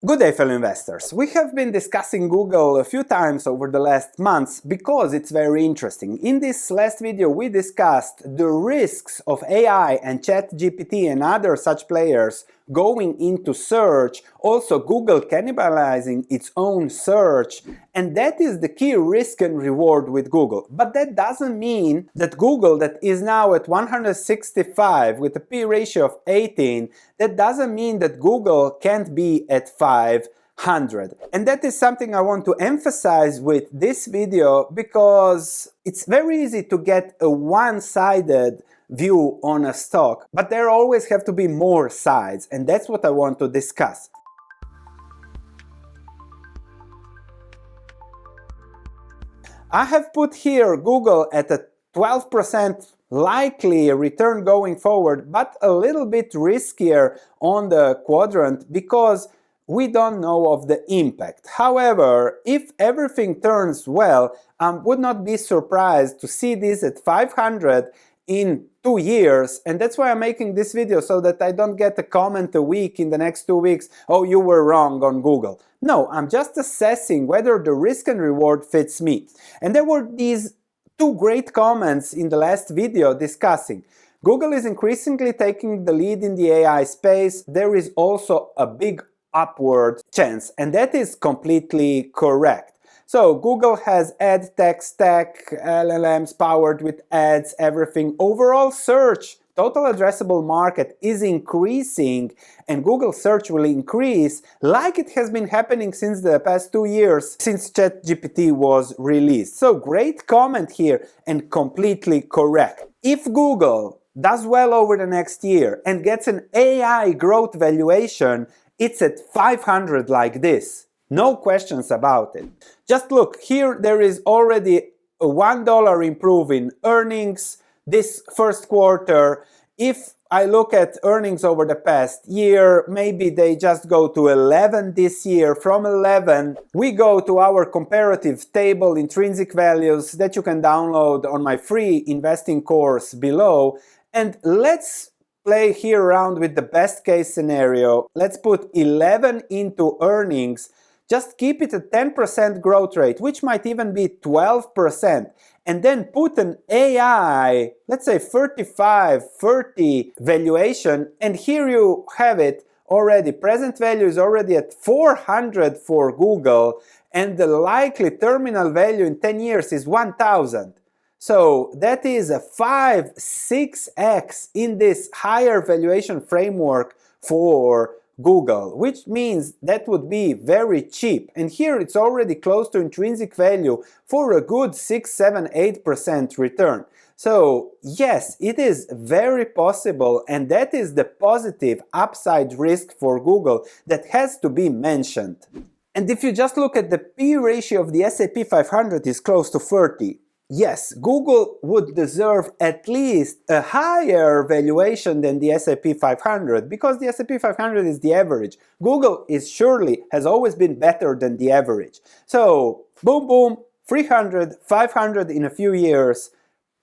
Good day, fellow investors. We have been discussing Google a few times over the last months because it's very interesting. In this last video, we discussed the risks of AI and ChatGPT and other such players going into search, also Google cannibalizing its own search, and that is the key risk and reward with Google. But that doesn't mean that Google, that is now at 165 with a P ratio of 18, that doesn't mean that Google can't be at 500. And that is something I want to emphasize with this video because it's very easy to get a one-sided view on a stock, but there always have to be more sides, and that's what I want to discuss. I have put here Google at a 12% likely return going forward, but a little bit riskier on the quadrant because we don't know of the impact. However, if everything turns well, I would not be surprised to see this at 500 in 2 years, and that's why I'm making this video, so that I don't get a comment a week in the next 2 weeks, oh, you were wrong on Google. No, I'm just assessing whether the risk and reward fits me. And there were these 2 great comments in the last video discussing Google is increasingly taking the lead in the AI space. There is also a big upward chance, and that is completely correct. So Google has ad tech stack, LLMs powered with ads, everything. Overall search, total addressable market is increasing, and Google search will increase like it has been happening since the past 2 years, since ChatGPT was released. So great comment here and completely correct. If Google does well over the next year and gets an AI growth valuation, it's at 500 like this. No questions about it. Just look, here there is already a $1 improve in earnings this first quarter. If I look at earnings over the past year, maybe they just go to 11 this year. From 11, we go to our comparative table, intrinsic values, that you can download on my free investing course below. And let's play here around with the best case scenario. Let's put 11 into earnings. Just keep it a 10% growth rate, which might even be 12%, and then put an AI, let's say 35, 30 valuation, and here you have it already. Present value is already at 400 for Google, and the likely terminal value in 10 years is 1,000. So that is a 5-6x in this higher valuation framework for Google, which means that would be very cheap. And here it's already close to intrinsic value for a good 6, 7, 8% return. So yes, it is very possible, and that is the positive upside risk for Google that has to be mentioned. And if you just look at the P ratio of the S&P 500 is close to 30. Yes, Google would deserve at least a higher valuation than the S&P 500 because the S&P 500 is the average. Google has always been better than the average. So, boom, boom, 300, 500 in a few years,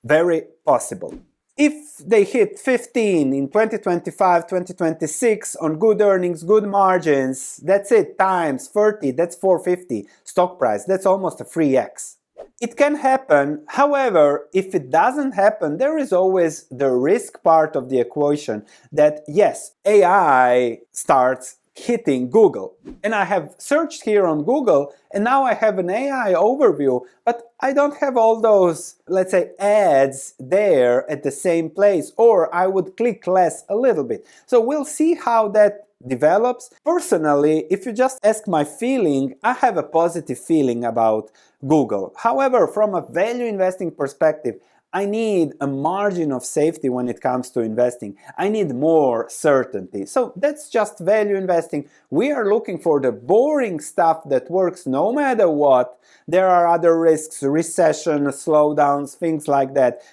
very possible. If they hit 15 in 2025, 2026 on good earnings, good margins, that's it, times 30, that's 450 stock price, that's almost a 3x. It can happen. However, if it doesn't happen, there is always the risk part of the equation that yes, AI starts hitting Google. And I have searched here on Google, and now I have an AI overview, but I don't have all those, let's say, ads there at the same place, or I would click less a little bit. So we'll see how that develops. Personally, if you just ask my feeling, I have a positive feeling about Google. However, from a value investing perspective, I need a margin of safety when it comes to investing. I need more certainty. So that's just value investing. We are looking for the boring stuff that works no matter what. There are other risks, recession, slowdowns, things like that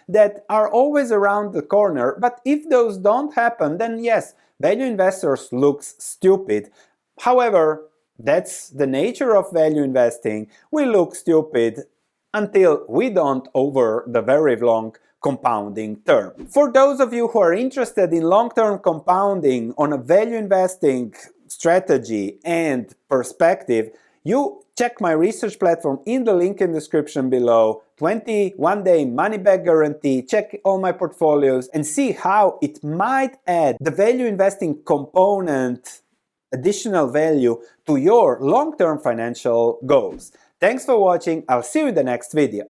are always around the corner. But if those don't happen, then yes, value investors looks stupid. However, that's the nature of value investing. We look stupid until we don't over the very long compounding term. For those of you who are interested in long-term compounding on a value investing strategy and perspective, you check my research platform in the link in the description below. 21-day money-back guarantee. Check all my portfolios and see how it might add the value investing component, additional value to your long-term financial goals. Thanks for watching. I'll see you in the next video.